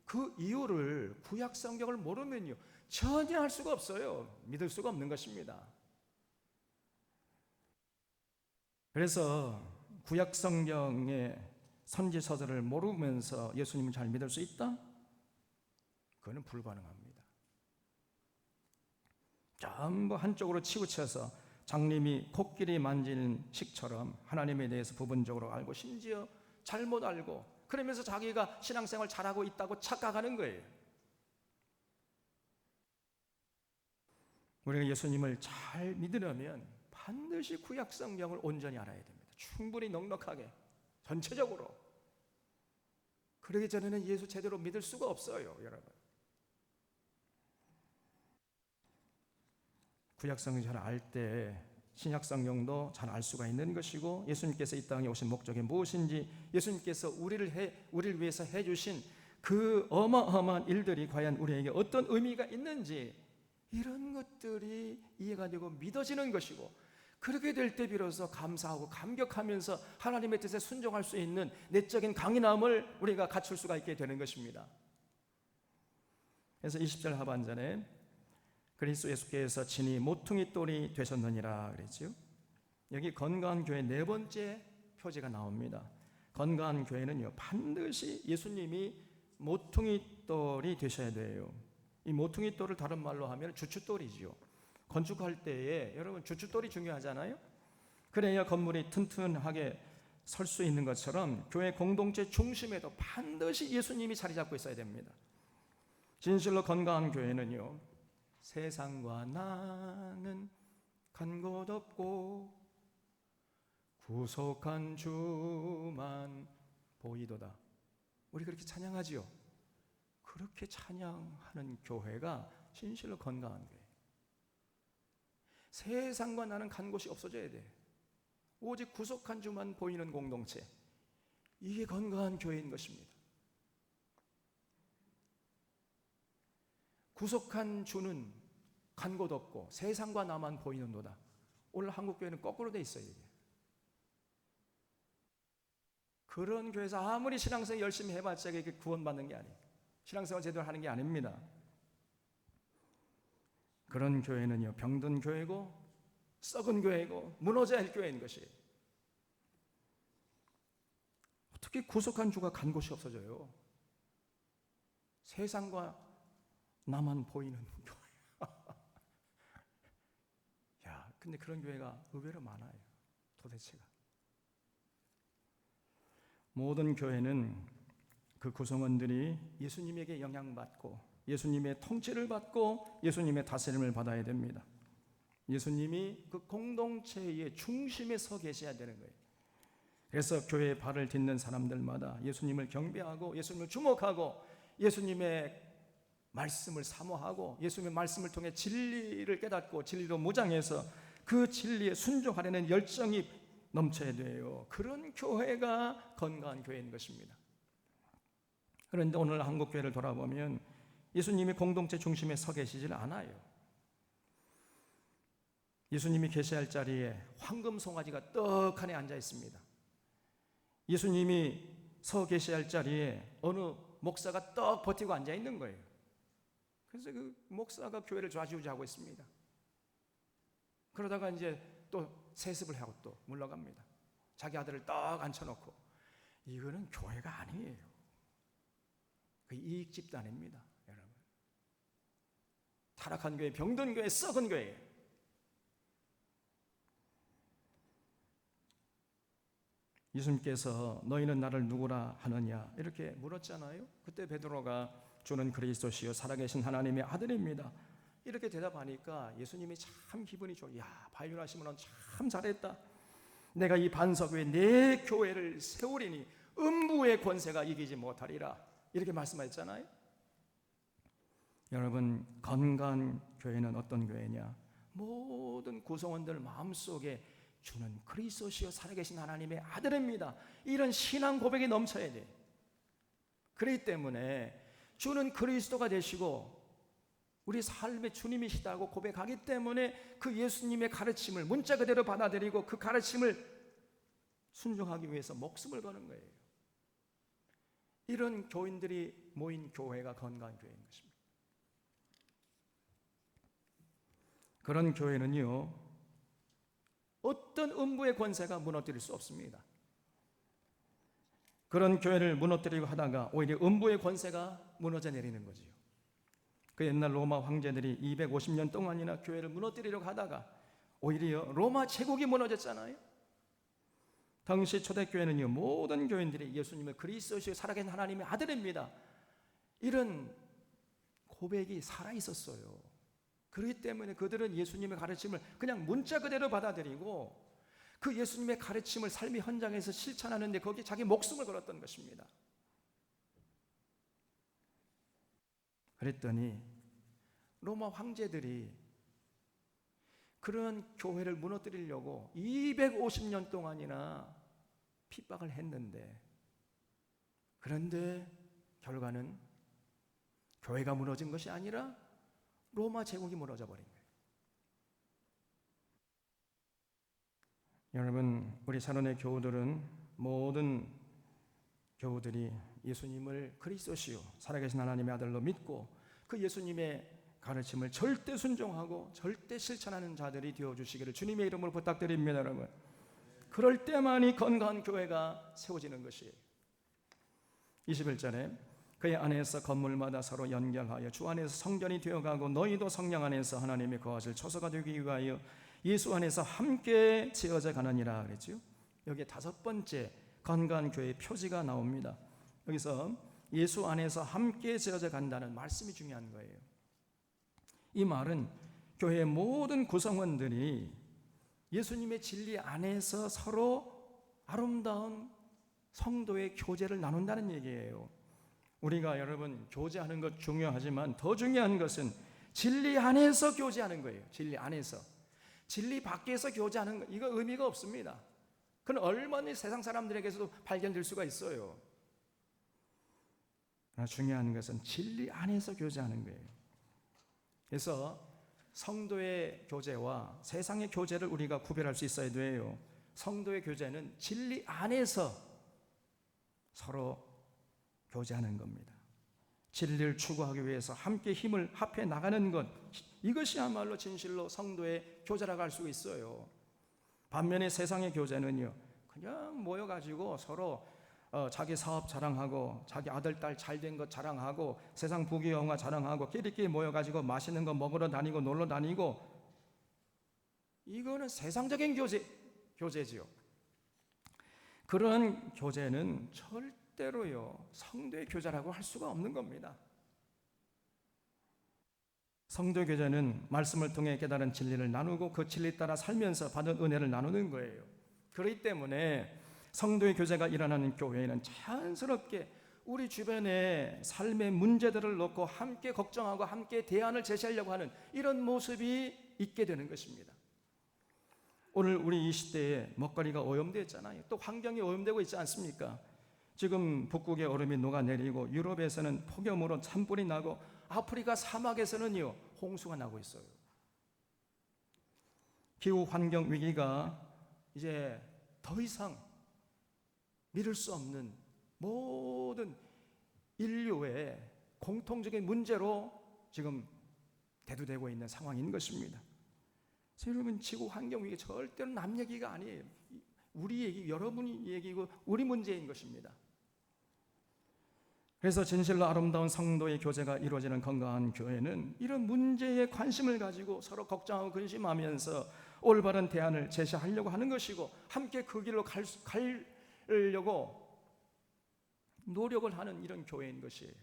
그 이유를 구약 성경을 모르면요 전혀 알 수가 없어요. 믿을 수가 없는 것입니다. 그래서 구약 성경의 선지서들을 모르면서 예수님을 잘 믿을 수 있다? 그거는 불가능합니다. 전부 한쪽으로 치우쳐서 장님이 코끼리 만지는 식처럼 하나님에 대해서 부분적으로 알고, 심지어 잘못 알고 그러면서 자기가 신앙생활 잘하고 있다고 착각하는 거예요. 우리가 예수님을 잘 믿으려면 반드시 구약 성경을 온전히 알아야 됩니다. 충분히 넉넉하게 전체적으로. 그러기 전에는 예수 제대로 믿을 수가 없어요, 여러분. 구약 성경 잘 알 때 신약 성경도 잘 알 수가 있는 것이고, 예수님께서 이 땅에 오신 목적이 무엇인지, 예수님께서 우리를 위해서 해주신 그 어마어마한 일들이 과연 우리에게 어떤 의미가 있는지, 이런 것들이 이해가 되고 믿어지는 것이고, 그렇게 될 때 비로소 감사하고 감격하면서 하나님의 뜻에 순종할 수 있는 내적인 강인함을 우리가 갖출 수가 있게 되는 것입니다. 그래서 20절 하반전에 그리스도 예수께서 친히 모퉁이 돌이 되셨느니라 그랬죠. 여기 건강한 교회 네 번째 표제가 나옵니다. 건강한 교회는요, 반드시 예수님이 모퉁이 돌이 되셔야 돼요. 이 모퉁이 돌을 다른 말로 하면 주춧돌이지요. 건축할 때에 여러분 주춧돌이 중요하잖아요. 그래야 건물이 튼튼하게 설 수 있는 것처럼 교회 공동체 중심에도 반드시 예수님이 자리 잡고 있어야 됩니다. 진실로 건강한 교회는요, 세상과 나는 간 곳 없고 구속한 주만 보이도다. 우리 그렇게 찬양하지요. 그렇게 찬양하는 교회가 진실로 건강한 교회. 세상과 나는 간 곳이 없어져야 돼. 오직 구속한 주만 보이는 공동체. 이게 건강한 교회인 것입니다. 구속한 주는 간 곳 없고 세상과 나만 보이는도다. 오늘 한국교회는 거꾸로 돼 있어요. 이게. 그런 교회에서 아무리 신앙생활 열심히 해봤자 이게 구원받는 게 아니에요. 신앙생활 제대로 하는 게 아닙니다. 그런 교회는요, 병든 교회고 썩은 교회고 무너져야 할 교회인 것이에요. 어떻게 구속한 주가 간 곳이 없어져요? 세상과 나만 보이는 교회. 야, 근데 그런 교회가 의외로 많아요. 도대체가. 모든 교회는 그 구성원들이 예수님에게 영향받고 예수님의 통치를 받고 예수님의 다스림을 받아야 됩니다. 예수님이 그 공동체의 중심에 서 계셔야 되는 거예요. 그래서 교회의 발을 딛는 사람들마다 예수님을 경배하고 예수님을 주목하고 예수님의 말씀을 사모하고 예수님의 말씀을 통해 진리를 깨닫고 진리로 무장해서 그 진리에 순종하려는 열정이 넘쳐야 돼요. 그런 교회가 건강한 교회인 것입니다. 그런데 오늘 한국 교회를 돌아보면 예수님이 공동체 중심에 서 계시질 않아요. 예수님이 계셔야 할 자리에 황금 송아지가 떡하니 앉아 있습니다. 예수님이 서 계셔야 할 자리에 어느 목사가 떡 버티고 앉아 있는 거예요. 그래서 그 목사가 교회를 좌지우지하고 있습니다. 그러다가 이제 또 세습을 하고 또 물러갑니다. 자기 아들을 떡 앉혀놓고. 이거는 교회가 아니에요. 그 이익 집단입니다, 여러분. 타락한 교회, 병든 교회, 썩은 교회. 예수님께서 너희는 나를 누구라 하느냐 이렇게 물었잖아요. 그때 베드로가 주는 그리스도시요 살아계신 하나님의 아들입니다. 이렇게 대답하니까 예수님이 참 기분이 좋아요. 야, 바이올라 시몬은 참 잘했다. 내가 이 반석 위에 내 교회를 세우리니 음부의 권세가 이기지 못하리라. 이렇게 말씀하셨잖아요. 여러분, 건강한 교회는 어떤 교회냐? 모든 구성원들 마음속에 주는 그리스도시요 살아계신 하나님의 아들입니다. 이런 신앙 고백이 넘쳐야 돼. 그렇기 때문에 주는 그리스도가 되시고 우리 삶의 주님이시다고 고백하기 때문에 그 예수님의 가르침을 문자 그대로 받아들이고 그 가르침을 순종하기 위해서 목숨을 거는 거예요. 이런 교인들이 모인 교회가 건강한 교회인 것입니다. 그런 교회는요, 어떤 음부의 권세가 무너뜨릴 수 없습니다. 그런 교회를 무너뜨리고 하다가 오히려 음부의 권세가 무너져 내리는 거지요. 그 옛날 로마 황제들이 250년 동안이나 교회를 무너뜨리려고 하다가 오히려 로마 제국이 무너졌잖아요. 당시 초대교회는요, 모든 교인들이 예수님을 그리스도시요 살아계신 하나님의 아들입니다, 이런 고백이 살아있었어요. 그렇기 때문에 그들은 예수님의 가르침을 그냥 문자 그대로 받아들이고 그 예수님의 가르침을 삶의 현장에서 실천하는데 거기에 자기 목숨을 걸었던 것입니다. 그랬더니 로마 황제들이 그런 교회를 무너뜨리려고 250년 동안이나 핍박을 했는데, 그런데 결과는 교회가 무너진 것이 아니라 로마 제국이 무너져 버린 거예요. 여러분, 우리 사론의 교우들은, 모든 교우들이 예수님을 그리스도시요 살아계신 하나님의 아들로 믿고 그 예수님의 가르침을 절대 순종하고 절대 실천하는 자들이 되어주시기를 주님의 이름으로 부탁드립니다. 여러분, 그럴 때만이 건강한 교회가 세워지는 것이에요. 21절에 그의 안에서 건물마다 서로 연결하여 주 안에서 성전이 되어가고 너희도 성령 안에서 하나님이 거하실 처소가 되기 위하여 예수 안에서 함께 지어져 가느니라 그랬죠. 여기에 다섯 번째 건강한 교회의 표지가 나옵니다. 여기서 예수 안에서 함께 지어져 간다는 말씀이 중요한 거예요. 이 말은 교회의 모든 구성원들이 예수님의 진리 안에서 서로 아름다운 성도의 교제를 나눈다는 얘기예요. 우리가 여러분 교제하는 것 중요하지만 더 중요한 것은 진리 안에서 교제하는 거예요. 진리 안에서. 진리 밖에서 교제하는 것, 이거 의미가 없습니다. 그건 얼마나 세상 사람들에게서도 발견될 수가 있어요. 그러나 중요한 것은 진리 안에서 교제하는 거예요. 그래서 성도의 교제와 세상의 교제를 우리가 구별할 수 있어야 돼요. 성도의 교제는 진리 안에서 서로 교제하는 겁니다. 진리를 추구하기 위해서 함께 힘을 합해 나가는 것, 이것이야말로 진실로 성도의 교제라고 할 수 있어요. 반면에 세상의 교제는요, 그냥 모여가지고 서로 자기 사업 자랑하고 자기 아들 딸 잘된 것 자랑하고 세상 부귀영화 자랑하고 끼리끼리 모여가지고 맛있는 거 먹으러 다니고 놀러 다니고, 이거는 세상적인 교제지요. 그런 교제는 절대로요 성도의 교제라고 할 수가 없는 겁니다. 성도의 교제는 말씀을 통해 깨달은 진리를 나누고 그 진리 따라 살면서 받은 은혜를 나누는 거예요. 그렇기 때문에 성도의 교제가 일어나는 교회에는 자연스럽게 우리 주변의 삶의 문제들을 놓고 함께 걱정하고 함께 대안을 제시하려고 하는 이런 모습이 있게 되는 것입니다. 오늘 우리 이 시대에 먹거리가 오염되었잖아요. 또 환경이 오염되고 있지 않습니까? 지금 북극의 얼음이 녹아내리고 유럽에서는 폭염으로 산불이 나고 아프리카 사막에서는요 홍수가 나고 있어요. 기후 환경 위기가 이제 더 이상 미룰 수 없는 모든 인류의 공통적인 문제로 지금 대두되고 있는 상황인 것입니다. 그래서 여러분, 지구 환경 위기 절대로 남 얘기가 아니에요. 우리 얘기, 여러분이 얘기고 우리 문제인 것입니다. 그래서 진실로 아름다운 성도의 교제가 이루어지는 건강한 교회는 이런 문제에 관심을 가지고 서로 걱정하고 근심하면서 올바른 대안을 제시하려고 하는 것이고 함께 그 길로 가려고 노력을 하는 이런 교회인 것이에요.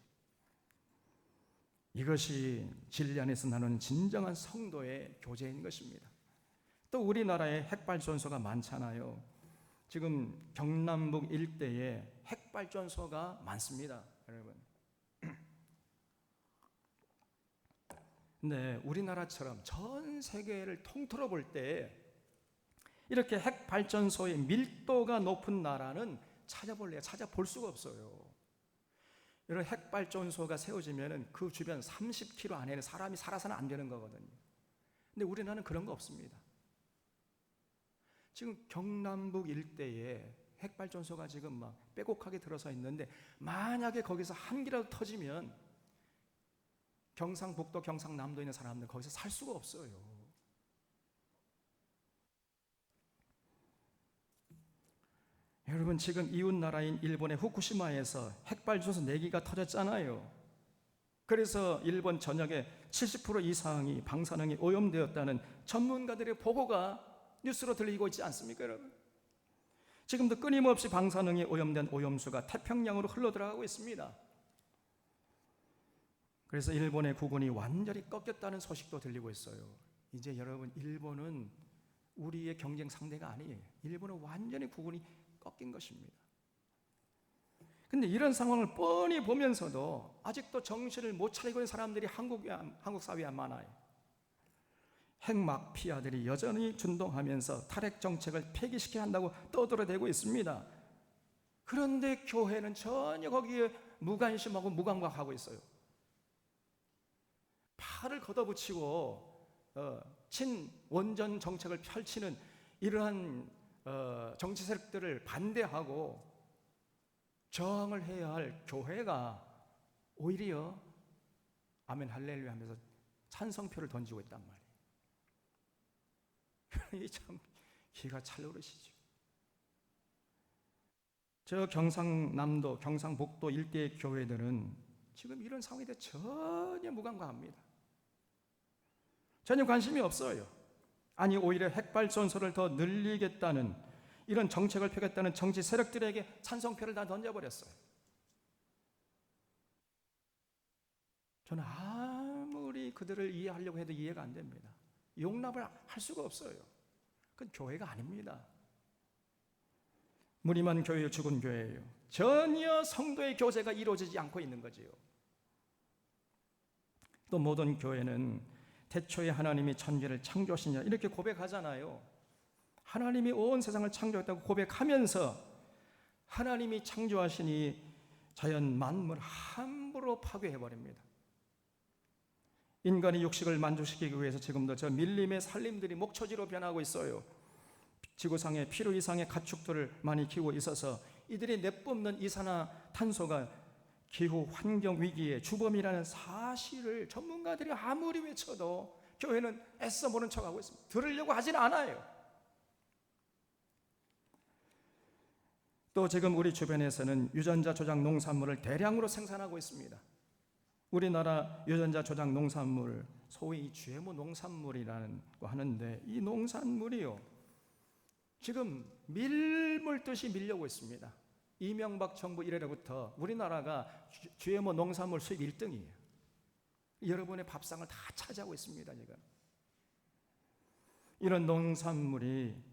이것이 진리 안에서 나누는 진정한 성도의 교제인 것입니다. 또 우리나라에 핵발전소가 많잖아요. 지금 경남북 일대에 핵발전소가 많습니다, 여러분. 근데 우리나라처럼 전 세계를 통틀어 볼 때 이렇게 핵발전소의 밀도가 높은 나라는 찾아볼 수가 없어요. 이런 핵발전소가 세워지면 그 주변 30km 안에는 사람이 살아서는 안 되는 거거든요. 근데 우리나라는 그런 거 없습니다. 지금 경남북 일대에 핵발전소가 지금 막 빼곡하게 들어서 있는데 만약에 거기서 한 개라도 터지면 경상북도, 경상남도에 있는 사람들 거기서 살 수가 없어요. 여러분, 지금 이웃 나라인 일본의 후쿠시마에서 핵발전소 4기가 터졌잖아요. 그래서 일본 전역의 70% 이상이 방사능이 오염되었다는 전문가들의 보고가 뉴스로 들리고 있지 않습니까, 여러분? 지금도 끊임없이 방사능이 오염된 오염수가 태평양으로 흘러들어가고 있습니다. 그래서 일본의 국군이 완전히 꺾였다는 소식도 들리고 있어요. 이제 여러분, 일본은 우리의 경쟁 상대가 아니에요. 일본은 완전히 국군이 꺾인 것입니다. 근데 이런 상황을 뻔히 보면서도 아직도 정신을 못 차리고 있는 사람들이 한국 사회에 많아요. 핵마피아들이 여전히 준동하면서 탈핵 정책을 폐기시켜야 한다고 떠들어대고 있습니다. 그런데 교회는 전혀 거기에 무관심하고 무감각하고 있어요. 팔을 걷어붙이고 친원전 정책을 펼치는 이러한 정치 세력들을 반대하고 저항을 해야 할 교회가 오히려 아멘 할렐루야 하면서 찬성표를 던지고 있단 말이에요. 이게 참 기가 찰노릇이죠. 저 경상남도, 경상북도 일대의 교회들은 지금 이런 상황에 대해 전혀 무감각합니다. 전혀 관심이 없어요. 아니, 오히려 핵발전소를 더 늘리겠다는 이런 정책을 펴겠다는 정치 세력들에게 찬성표를 다 던져버렸어요. 저는 아무리 그들을 이해하려고 해도 이해가 안 됩니다. 용납을 할 수가 없어요. 그건 교회가 아닙니다. 무리만 교회요, 죽은 교회예요. 전혀 성도의 교제가 이루어지지 않고 있는 거지요. 또 모든 교회는 태초에 하나님이 천지를 창조하시냐 이렇게 고백하잖아요. 하나님이 온 세상을 창조했다고 고백하면서 하나님이 창조하시니 자연 만물 함부로 파괴해버립니다. 인간이 육식을 만족시키기 위해서 지금도 저 밀림의 산림들이 목초지로 변하고 있어요. 지구상에 필요 이상의 가축들을 많이 키우고 있어서 이들이 내뿜는 이산화탄소가 기후 환경 위기의 주범이라는 사실을 전문가들이 아무리 외쳐도 교회는 애써 모른 척하고 있습니다. 들으려고 하진 않아요. 또 지금 우리 주변에서는 유전자 조작 농산물을 대량으로 생산하고 있습니다. 우리나라 유전자 조작 농산물, 소위 GMO 농산물이라는 거 하는데 이 농산물이요, 지금 밀물듯이 밀려오고 있습니다. 이명박 정부 이래로부터 우리나라가 GMO 농산물 수입 1등이에요. 여러분의 밥상을 다 차지하고 있습니다. 지금 이런 농산물이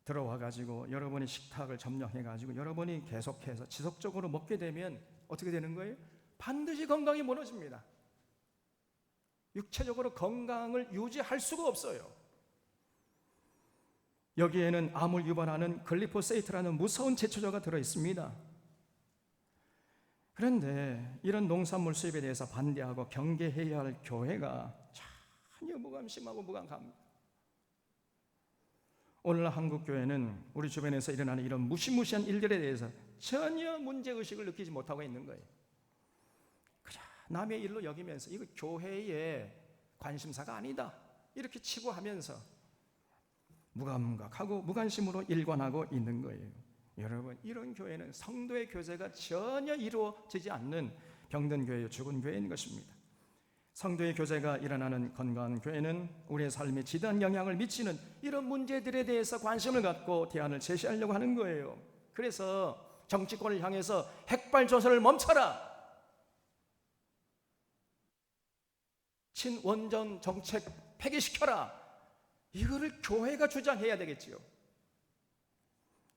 들어와가지고 여러분의 식탁을 점령해가지고 여러분이 계속해서 지속적으로 먹게 되면 어떻게 되는 거예요? 반드시 건강이 무너집니다. 육체적으로 건강을 유지할 수가 없어요. 여기에는 암을 유발하는 글리포세이트라는 무서운 제초제가 들어있습니다. 그런데 이런 농산물 수입에 대해서 반대하고 경계해야 할 교회가 전혀 무관심하고 무감각합니다. 오늘 한국 교회는 우리 주변에서 일어나는 이런 무시무시한 일들에 대해서 전혀 문제의식을 느끼지 못하고 있는 거예요. 그냥 남의 일로 여기면서 이거 교회의 관심사가 아니다 이렇게 치부하면서 무감각하고 무관심으로 일관하고 있는 거예요. 여러분, 이런 교회는 성도의 교제가 전혀 이루어지지 않는 병든 교회요, 죽은 교회인 것입니다. 성도의 교제가 일어나는 건강한 교회는 우리의 삶에 지대한 영향을 미치는 이런 문제들에 대해서 관심을 갖고 대안을 제시하려고 하는 거예요. 그래서 정치권을 향해서 핵발전소를 멈춰라, 친원전 정책 폐기시켜라, 이거를 교회가 주장해야 되겠지요.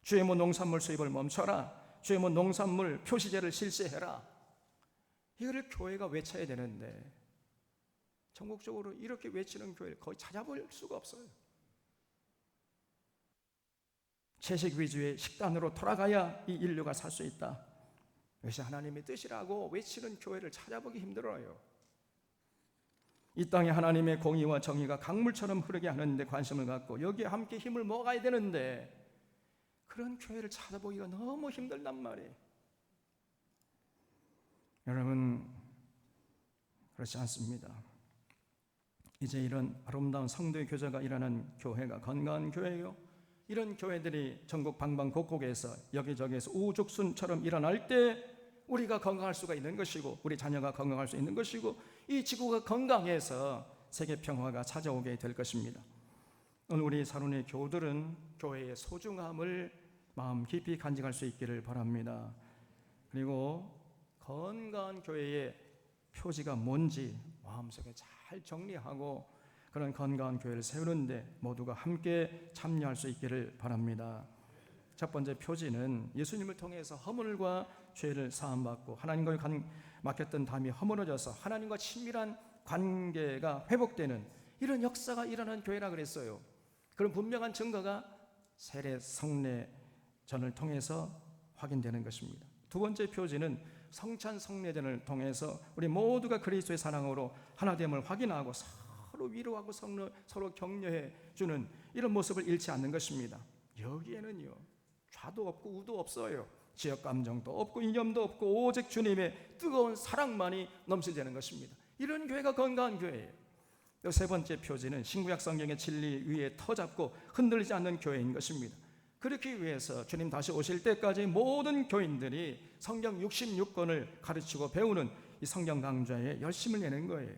GMO 농산물 수입을 멈춰라, GMO 농산물 표시제를 실시해라, 이거를 교회가 외쳐야 되는데 전국적으로 이렇게 외치는 교회를 거의 찾아볼 수가 없어요. 채식 위주의 식단으로 돌아가야 이 인류가 살 수 있다, 이것이 하나님의 뜻이라고 외치는 교회를 찾아보기 힘들어요. 이 땅에 하나님의 공의와 정의가 강물처럼 흐르게 하는 데 관심을 갖고 여기에 함께 힘을 모아야 되는데 그런 교회를 찾아보기가 너무 힘들단 말이에요. 여러분, 그렇지 않습니다. 이제 이런 아름다운 성도의 교제가 일어나는 교회가 건강한 교회예요. 이런 교회들이 전국 방방곡곡에서 여기저기에서 우죽순처럼 일어날 때 우리가 건강할 수가 있는 것이고 우리 자녀가 건강할 수 있는 것이고 이 지구가 건강해서 세계 평화가 찾아오게 될 것입니다. 오늘 우리 사론의 교우들은 교회의 소중함을 마음 깊이 간직할 수 있기를 바랍니다. 그리고 건강한 교회의 표지가 뭔지 마음속에 잘 정리하고 그런 건강한 교회를 세우는데 모두가 함께 참여할 수 있기를 바랍니다. 첫 번째 표지는 예수님을 통해서 허물과 죄를 사함받고 하나님과 막혔던 담이 허물어져서 하나님과 친밀한 관계가 회복되는 이런 역사가 일어나는 교회라 그랬어요. 그런 분명한 증거가 세례 성례전을 통해서 확인되는 것입니다. 두 번째 표지는 성찬 성례전을 통해서 우리 모두가 그리스도의 사랑으로 하나됨을 확인하고 서로 위로하고 서로 격려해 주는 이런 모습을 잃지 않는 것입니다. 여기에는요, 좌도 없고 우도 없어요. 지역 감정도 없고 이념도 없고 오직 주님의 뜨거운 사랑만이 넘실대는 것입니다. 이런 교회가 건강한 교회예요. 세 번째 표지는 신구약 성경의 진리 위에 터잡고 흔들리지 않는 교회인 것입니다. 그렇기 위해서 주님 다시 오실 때까지 모든 교인들이 성경 66권을 가르치고 배우는 이 성경 강좌에 열심을 내는 거예요.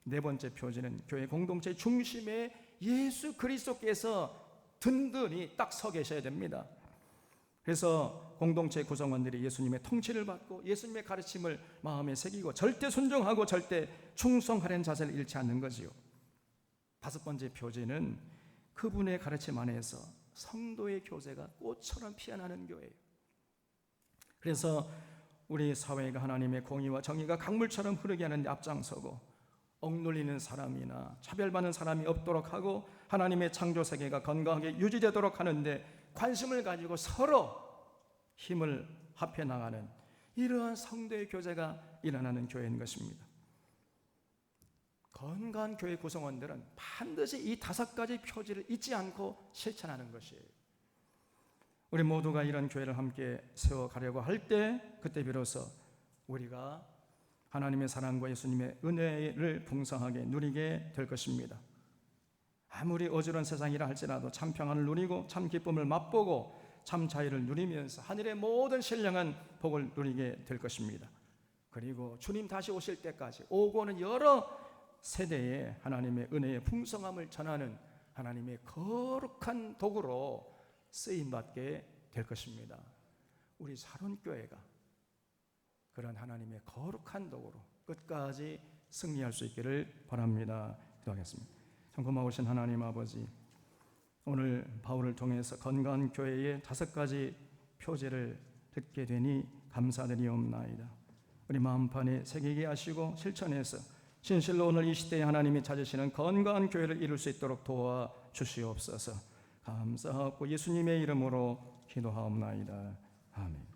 네 번째 표지는 교회 공동체 중심에 예수 그리스도께서 든든히 딱 서 계셔야 됩니다. 그래서 공동체 구성원들이 예수님의 통치를 받고 예수님의 가르침을 마음에 새기고 절대 순종하고 절대 충성하려는 자세를 잃지 않는 거지요. 다섯 번째 표지는 그분의 가르침 안에서 성도의 교제가 꽃처럼 피어나는 교회예요. 그래서 우리 사회가 하나님의 공의와 정의가 강물처럼 흐르게 하는 데 앞장서고 억눌리는 사람이나 차별받는 사람이 없도록 하고 하나님의 창조 세계가 건강하게 유지되도록 하는데 관심을 가지고 서로 힘을 합해 나가는 이러한 성도의 교제가 일어나는 교회인 것입니다. 건강한 교회 구성원들은 반드시 이 다섯 가지 표지를 잊지 않고 실천하는 것이에요. 우리 모두가 이런 교회를 함께 세워가려고 할 때 그때 비로소 우리가 하나님의 사랑과 예수님의 은혜를 풍성하게 누리게 될 것입니다. 아무리 어지러운 세상이라 할지라도 참 평안을 누리고 참 기쁨을 맛보고 참 자유를 누리면서 하늘의 모든 신령한 복을 누리게 될 것입니다. 그리고 주님 다시 오실 때까지 오고 오는 여러 세대에 하나님의 은혜의 풍성함을 전하는 하나님의 거룩한 도구로 쓰임받게 될 것입니다. 우리 사론교회가 그런 하나님의 거룩한 도구로 끝까지 승리할 수 있기를 바랍니다. 기도하겠습니다. 참 고마우신 하나님 아버지, 오늘 바울을 통해서 건강한 교회의 다섯 가지 표제를 듣게 되니 감사드리옵나이다. 우리 마음판에 새기게 하시고 실천해서 진실로 오늘 이 시대에 하나님이 찾으시는 건강한 교회를 이룰 수 있도록 도와주시옵소서. 감사하고 예수님의 이름으로 기도하옵나이다. 아멘.